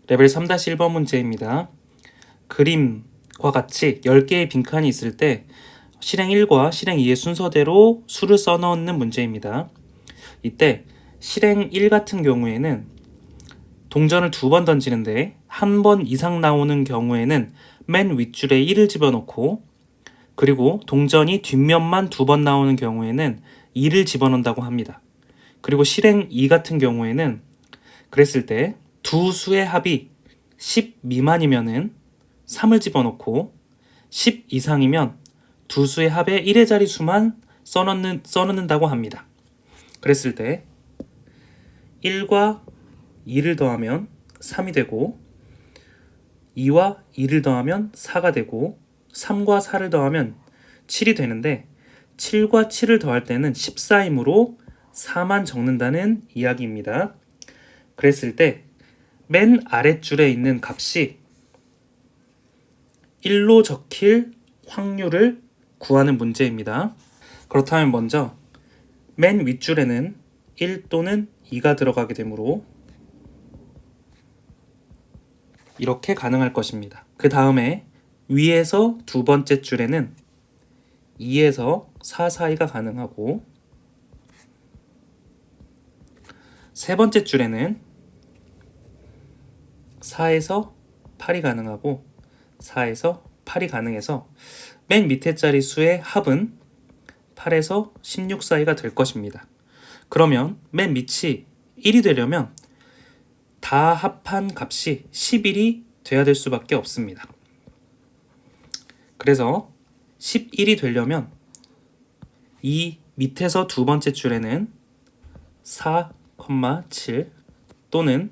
레벨 3-1번 문제입니다. 그림과 같이 10개의 빈칸이 있을 때 실행 1과 실행 2의 순서대로 수를 써넣는 문제입니다. 이때 실행 1 같은 경우에는 동전을 2번 던지는데 1번 이상 나오는 경우에는 맨 윗줄에 1을 집어넣고, 그리고 동전이 뒷면만 2번 나오는 경우에는 2를 집어넣는다고 합니다. 그리고 실행 2 같은 경우에는 그랬을 때 두 수의 합이 10 미만이면은 3을 집어넣고, 10 이상이면 두 수의 합의 1의 자리 수만 써넣는다고 합니다. 그랬을 때 1과 2를 더하면 3이 되고, 2와 2를 더하면 4가 되고, 3과 4를 더하면 7이 되는데, 7과 7을 더할 때는 14이므로 4만 적는다는 이야기입니다. 그랬을 때 맨 아랫줄에 있는 값이 1로 적힐 확률을 구하는 문제입니다. 그렇다면 먼저 맨 윗줄에는 1 또는 2가 들어가게 되므로 이렇게 가능할 것입니다. 그 다음에 위에서 두 번째 줄에는 2에서 4 사이가 가능하고, 세 번째 줄에는 4에서 8이 가능하고 4에서 8이 가능해서 맨 밑에 자리 수의 합은 8에서 16 사이가 될 것입니다. 그러면 맨 밑이 1이 되려면 다 합한 값이 11이 돼야 될 수밖에 없습니다. 그래서 11이 되려면 이 밑에서 두 번째 줄에는 4,7 또는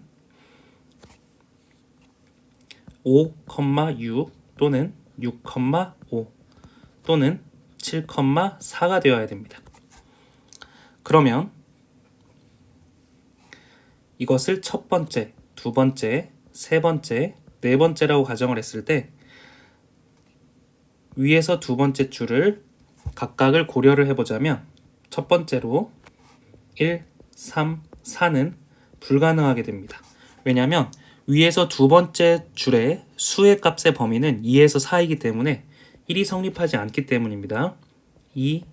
5,6 또는 6,5 또는 7,4가 되어야 됩니다. 그러면 이것을 첫 번째, 두 번째, 세 번째, 네 번째라고 가정을 했을 때 위에서 두 번째 줄을 각각을 고려를 해보자면, 첫 번째로 1, 3, 4는 불가능하게 됩니다. 왜냐하면 위에서 두 번째 줄의 수의 값의 범위는 2에서 4이기 때문에 1이 성립하지 않기 때문입니다. 2,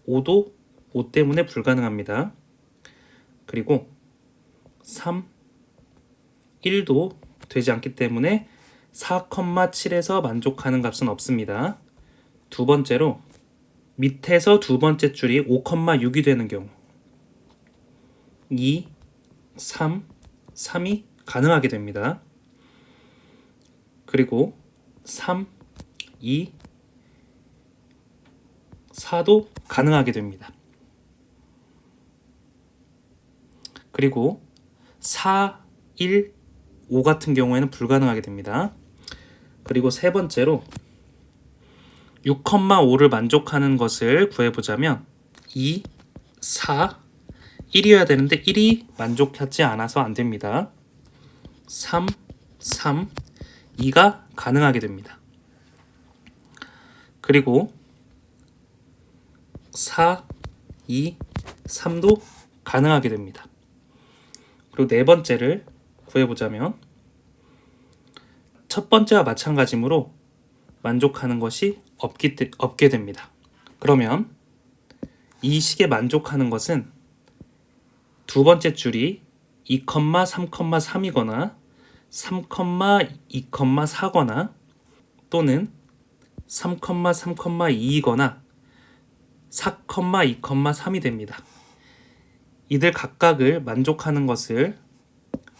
5도 5 때문에 불가능합니다. 그리고 3, 1도 되지 않기 때문에 4,7에서 만족하는 값은 없습니다. 두 번째로 밑에서 두 번째 줄이 5,6이 되는 경우 2, 3, 3이 가능하게 됩니다. 그리고 3, 2, 4도 가능하게 됩니다. 그리고 4, 1, 5 같은 경우에는 불가능하게 됩니다. 그리고 세 번째로 6,5를 만족하는 것을 구해보자면 2, 4, 1이어야 되는데 1이 만족하지 않아서 안 됩니다. 3, 3, 2가 가능하게 됩니다. 그리고 4, 2, 3도 가능하게 됩니다. 그리고 네 번째를 구해보자면 첫 번째와 마찬가지로 만족하는 것이 없게 됩니다. 그러면 이 식에 만족하는 것은 두 번째 줄이 2,3,3이거나 3,2,4거나 또는 3,3,2이거나 4,2,3이 됩니다. 이들 각각을 만족하는 것을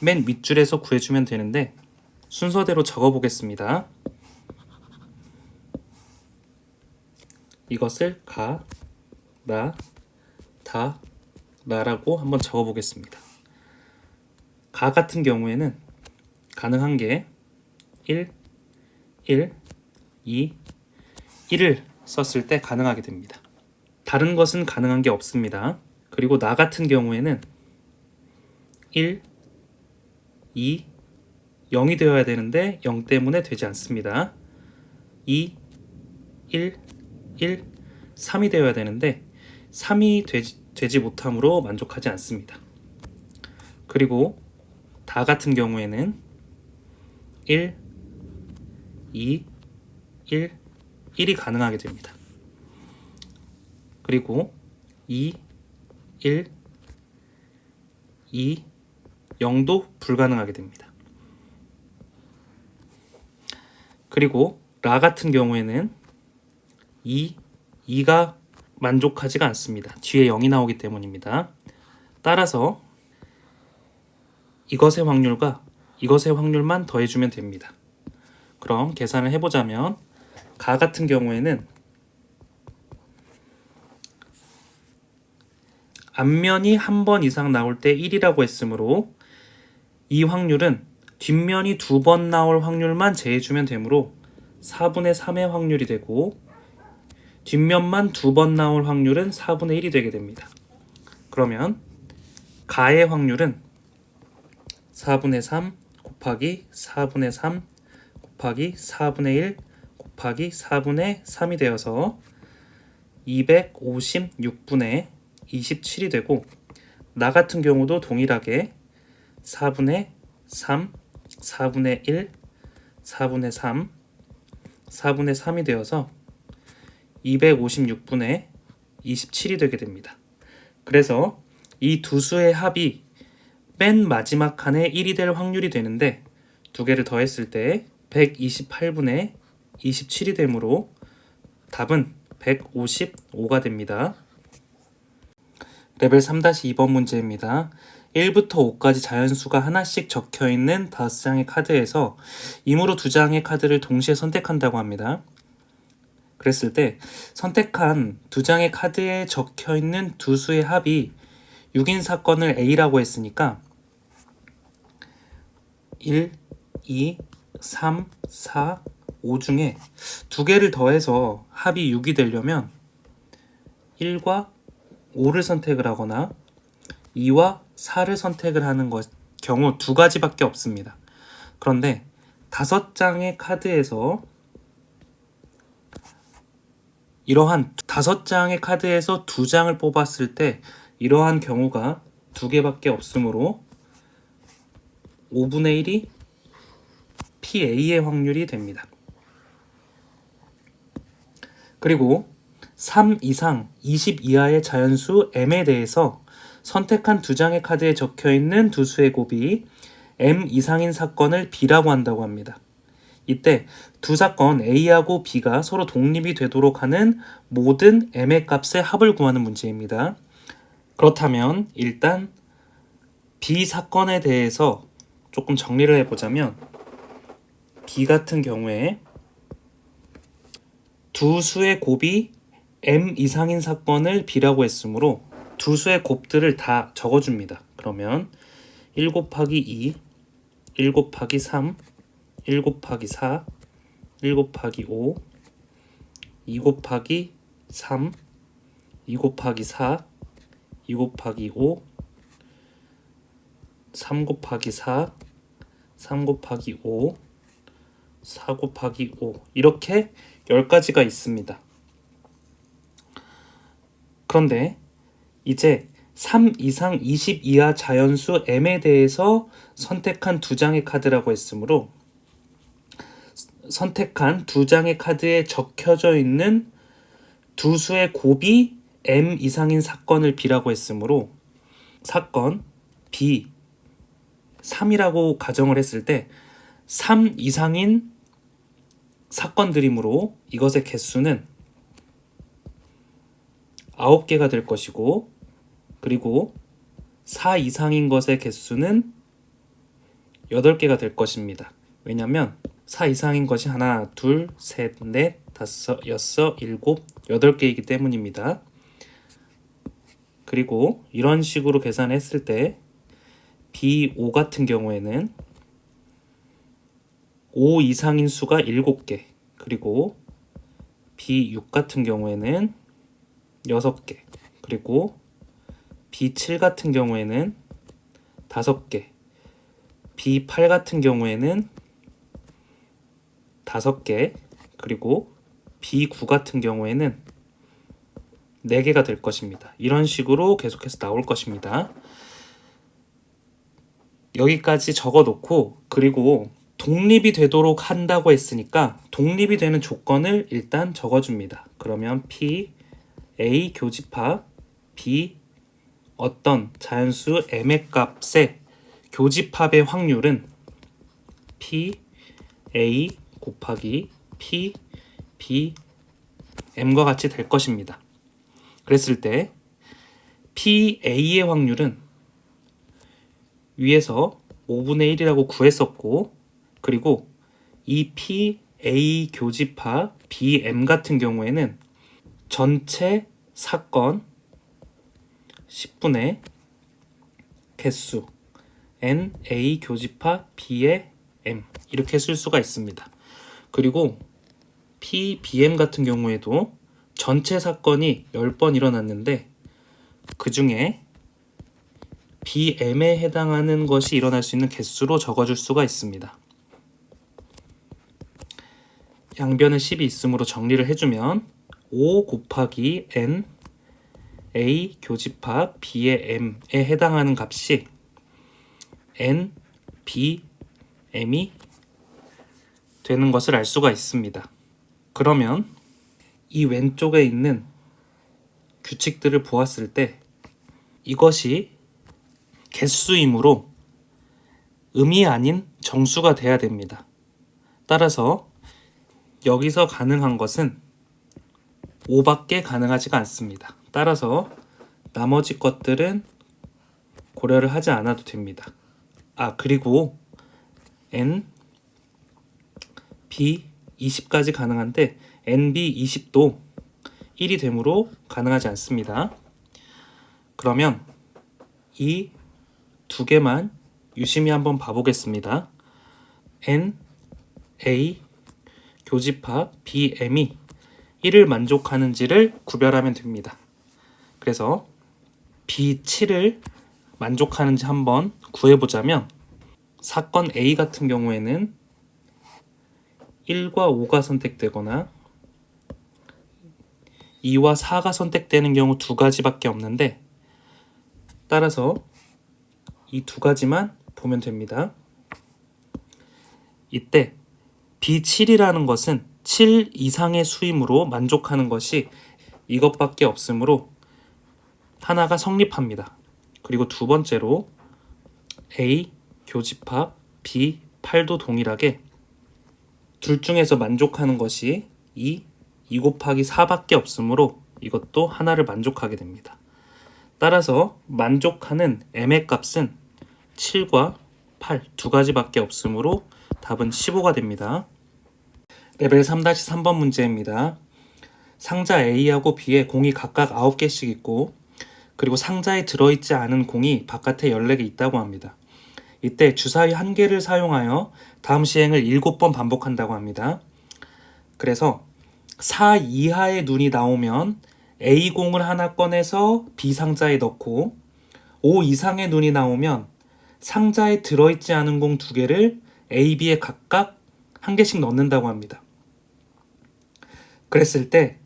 맨 윗줄에서 구해주면 되는데, 순서대로 적어보겠습니다. 이것을 가, 나, 다, 나라고 한번 적어보겠습니다. 가 같은 경우에는 가능한 게 1, 2, 1을 썼을 때 가능하게 됩니다. 다른 것은 가능한 게 없습니다. 그리고 나 같은 경우에는 1, 2, 0이 되어야 되는데 0 때문에 되지 않습니다. 2, 1, 3이 되어야 되는데 3이 되지 못함으로 만족하지 않습니다. 그리고 다 같은 경우에는 1, 2, 1, 1이 가능하게 됩니다. 그리고 2, 1, 2, 0도 불가능하게 됩니다. 그리고 라 같은 경우에는 2, 2가 만족하지가 않습니다. 뒤에 0이 나오기 때문입니다. 따라서 이것의 확률과 이것의 확률만 더해주면 됩니다. 그럼 계산을 해보자면 가 같은 경우에는 앞면이 한 번 이상 나올 때 1이라고 했으므로 이 확률은 뒷면이 2번 나올 확률만 제해주면 되므로 4분의 3의 확률이 되고 뒷면만 2번 나올 확률은 4분의 1이 되게 됩니다. 그러면 가의 확률은 4분의 3 곱하기 4분의 3 곱하기 4분의 1 곱하기 4분의 3이 되어서 256분의 27이 되고 나 같은 경우도 동일하게 4분의 3, 4분의 1, 4분의 3, 4분의 3이 되어서 256분의 27이 되게 됩니다. 그래서 이 두 수의 합이 맨 마지막 칸에 1이 될 확률이 되는데 두 개를 더했을 때 128분의 27이 되므로 답은 155가 됩니다. 레벨 3-2번 문제입니다. 1부터 5까지 자연수가 하나씩 적혀있는 5장의 카드에서 임으로 2장의 카드를 동시에 선택한다고 합니다. 그랬을 때 선택한 2장의 카드에 적혀있는 두 수의 합이 6인 사건을 A라고 했으니까 1, 2, 3, 4, 5 중에 두 개를 더해서 합이 6이 되려면 1과 5를 선택을 하거나 2와 4를 선택을 하는 경우 두 가지밖에 없습니다. 그런데 5장의 카드에서 이러한 5장의 카드에서 2장을 뽑았을 때 이러한 경우가 두 개밖에 없으므로 5분의 1이 PA의 확률이 됩니다. 그리고 3 이상 20 이하의 자연수 M에 대해서 선택한 2장의 카드에 적혀있는 두 수의 곱이 M 이상인 사건을 B라고 한다고 합니다. 이때 두 사건 A하고 B가 서로 독립이 되도록 하는 모든 M의 값의 합을 구하는 문제입니다. 그렇다면 일단 B 사건에 대해서 조금 정리를 해보자면 B 같은 경우에 두 수의 곱이 M 이상인 사건을 B라고 했으므로 두 수의 곱들을 다 적어줍니다. 그러면 1 곱하기 2, 1 곱하기 3, 1 곱하기 4, 1 곱하기 5, 2 곱하기 3, 2 곱하기 4, 2 곱하기 5, 3 곱하기 4, 3 곱하기 5, 4 곱하기 5 이렇게 10가지가 있습니다. 그런데 이제 3 이상 20 이하 자연수 M에 대해서 선택한 2장의 카드라고 했으므로 선택한 2장의 카드에 적혀져 있는 두 수의 곱이 M 이상인 사건을 B라고 했으므로 사건 B 3이라고 가정을 했을 때 3 이상인 사건들이므로 이것의 개수는 9개가 될 것이고 그리고 4 이상인 것의 개수는 8개가 될 것입니다. 왜냐하면 4 이상인 것이 하나, 둘, 셋, 넷, 다섯, 여섯, 일곱, 8개이기 때문입니다. 그리고 이런 식으로 계산했을 때 B5 같은 경우에는 5 이상인 수가 7개 그리고 B6 같은 경우에는 6개 그리고 B7 같은 경우에는 5개 B8 같은 경우에는 5개 그리고 B9 같은 경우에는 4개가 될 것입니다. 이런 식으로 계속해서 나올 것입니다. 여기까지 적어 놓고, 그리고 독립이 되도록 한다고 했으니까 독립이 되는 조건을 일단 적어줍니다. 그러면 P, A 교집합 B 어떤 자연수 m의 값의 교집합의 확률은 P, A 곱하기 P, B, M과 같이 될 것입니다. 그랬을 때 P, A의 확률은 위에서 5분의 1이라고 구했었고, 그리고 이 P, A 교집합 B, M 같은 경우에는 전체 사건 10분의 개수 N, A 교집합 B의 M 이렇게 쓸 수가 있습니다. 그리고 P, BM 같은 경우에도 전체 사건이 10번 일어났는데 그 중에 BM에 해당하는 것이 일어날 수 있는 개수로 적어줄 수가 있습니다. 양변에 10이 있으므로 정리를 해주면 5 곱하기 N A 교집합 B의 M에 해당하는 값이 N, B, M이 되는 것을 알 수가 있습니다. 그러면 이 왼쪽에 있는 규칙들을 보았을 때 이것이 개수이므로 음이 아닌 정수가 돼야 됩니다. 따라서 여기서 가능한 것은 5밖에 가능하지가 않습니다. 따라서 나머지 것들은 고려를 하지 않아도 됩니다. 그리고 N, B 20까지 가능한데 NB 20도 1이 되므로 가능하지 않습니다. 그러면 이 두 개만 유심히 한번 봐보겠습니다. N, A 교집합 B, M이 1을 만족하는지를 구별하면 됩니다. 그래서 B7을 만족하는지 한번 구해보자면 사건 A 같은 경우에는 1과 5가 선택되거나 2와 4가 선택되는 경우 두 가지밖에 없는데 따라서 이 두 가지만 보면 됩니다. 이때 B7이라는 것은 7 이상의 수임으로 만족하는 것이 이것밖에 없으므로 하나가 성립합니다. 그리고 두 번째로 A 교집합 B 8도 동일하게 둘 중에서 만족하는 것이 2 곱하기 4밖에 없으므로 이것도 하나를 만족하게 됩니다. 따라서 만족하는 M의 값은 7과 8 두 가지밖에 없으므로 답은 15가 됩니다. 레벨 3-3번 문제입니다. 상자 A하고 B에 공이 각각 9개씩 있고 그리고 상자에 들어있지 않은 공이 바깥에 14개 있다고 합니다. 이때 주사위 1개를 사용하여 다음 시행을 7번 반복한다고 합니다. 그래서 4 이하의 눈이 나오면 A공을 하나 꺼내서 B 상자에 넣고 5 이상의 눈이 나오면 상자에 들어있지 않은 공 2개를 A, B에 각각 1개씩 넣는다고 합니다. 그랬을 때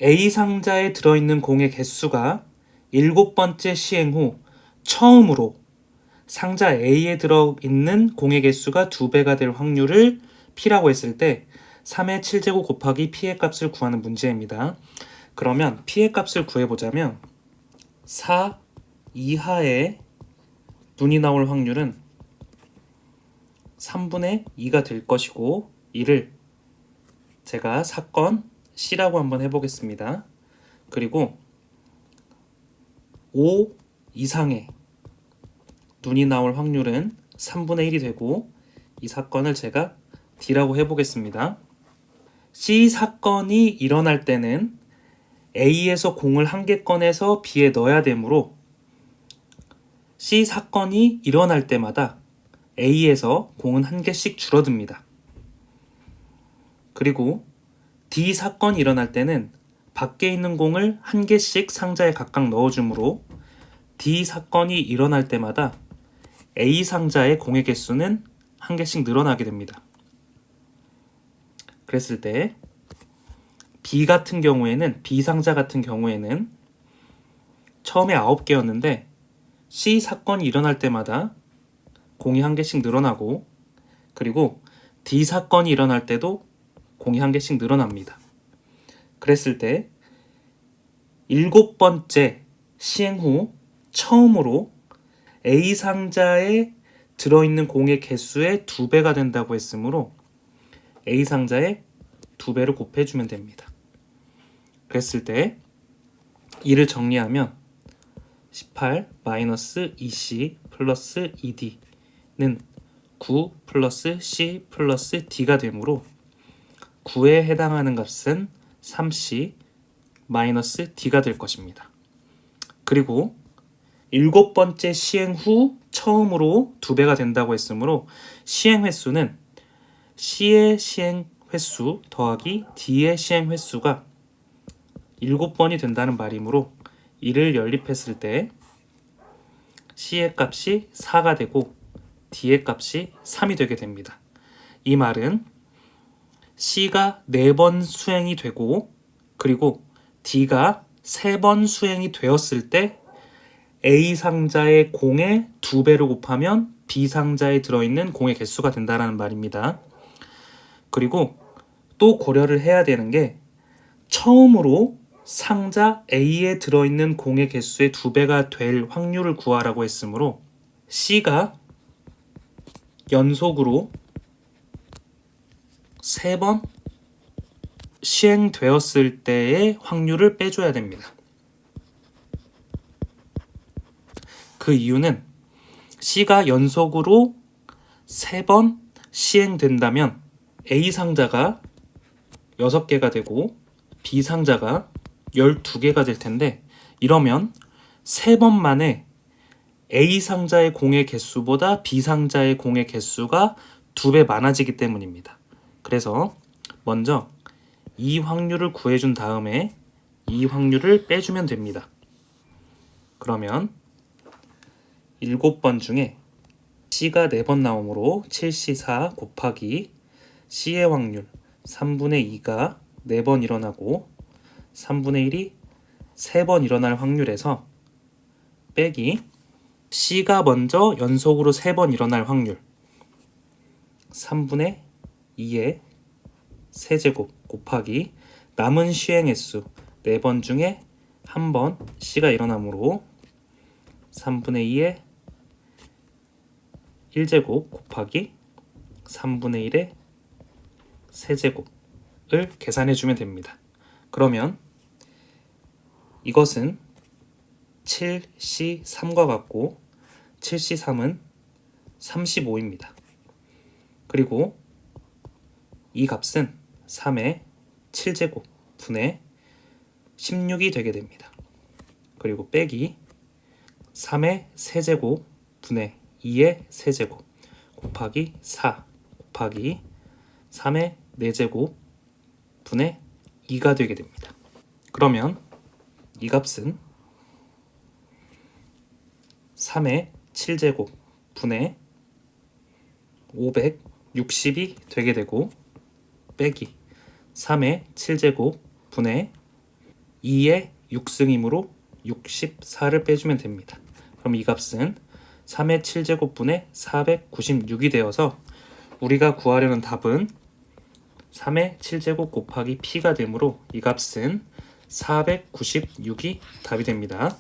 A 상자에 들어있는 공의 개수가 7번째 시행 후 처음으로 상자 A에 들어있는 공의 개수가 2배가 될 확률을 P라고 했을 때 3의 7제곱 곱하기 P의 값을 구하는 문제입니다. 그러면 P의 값을 구해보자면 4 이하의 눈이 나올 확률은 3분의 2가 될 것이고 이를 제가 사건 C라고 한번 해보겠습니다. 그리고 5 이상의 눈이 나올 확률은 3분의 1이 되고 이 사건을 제가 D라고 해보겠습니다. C 사건이 일어날 때는 A에서 공을 1개 꺼내서 B에 넣어야 되므로 C 사건이 일어날 때마다 A에서 공은 1개씩 줄어듭니다. 그리고 D 사건이 일어날 때는 밖에 있는 공을 1개씩 상자에 각각 넣어주므로 D 사건이 일어날 때마다 A 상자의 공의 개수는 1개씩 늘어나게 됩니다. 그랬을 때 B 같은 경우에는 B 상자 같은 경우에는 처음에 9개였는데 C 사건이 일어날 때마다 공이 한 개씩 늘어나고, 그리고 D 사건이 일어날 때도 공이 한 개씩 늘어납니다. 그랬을 때 7번째 시행 후 처음으로 A 상자에 들어있는 공의 개수의 2배가 된다고 했으므로 A 상자에 2배를 곱해주면 됩니다. 그랬을 때 이를 정리하면 18 마이너스 2C 플러스 2D는 9 플러스 C 플러스 D가 되므로 9에 해당하는 값은 3C 마이너스 D가 될 것입니다. 그리고 7번째 시행 후 처음으로 2배가 된다고 했으므로 시행 횟수는 C의 시행 횟수 더하기 D의 시행 횟수가 7번이 된다는 말이므로 이를 연립했을 때 C의 값이 4가 되고 D의 값이 3이 되게 됩니다. 이 말은 C가 4번 수행이 되고 그리고 D가 3번 수행이 되었을 때 A 상자의 공의 2배를 곱하면 B 상자에 들어있는 공의 개수가 된다는 말입니다. 그리고 또 고려를 해야 되는 게 처음으로 상자 A에 들어있는 공의 개수의 2배가 될 확률을 구하라고 했으므로 C가 연속으로 3번 시행되었을 때의 확률을 빼줘야 됩니다. 그 이유는 C가 연속으로 3번 시행된다면 A 상자가 6개가 되고 B 상자가 12개가 될 텐데 이러면 3번 만에 A 상자의 공의 개수보다 B 상자의 공의 개수가 2배 많아지기 때문입니다. 그래서 먼저 이 확률을 구해준 다음에 이 확률을 빼주면 됩니다. 그러면 7번 중에 C가 4번 나오므로 7C4 곱하기 C의 확률 3분의 2가 4번 일어나고 3분의 1이 3번 일어날 확률에서 빼기 C가 먼저 연속으로 3번 일어날 확률 3분의 2의 세제곱 곱하기 남은 시행 횟수 4번 중에 1번 C가 일어나므로 3분의 2의 1제곱 곱하기 3분의 1의 세제곱을 계산해주면 됩니다. 그러면 이것은 7C3과 같고 7C3은 35입니다. 그리고 이 값은 3의 7제곱 분의 16이 되게 됩니다. 그리고 빼기 3의 세제곱 분의 2의 세제곱 곱하기 4 곱하기 3의 4제곱 분의 2가 되게 됩니다. 그러면 이 값은 3의 7제곱 분의 560이 되게 되고 빼기 3의 7제곱 분의 2의 6승이므로 64를 빼주면 됩니다. 그럼 이 값은 3의 7제곱 분의 496이 되어서 우리가 구하려는 답은 3의 7제곱 곱하기 P가 되므로 이 값은 496이 답이 됩니다.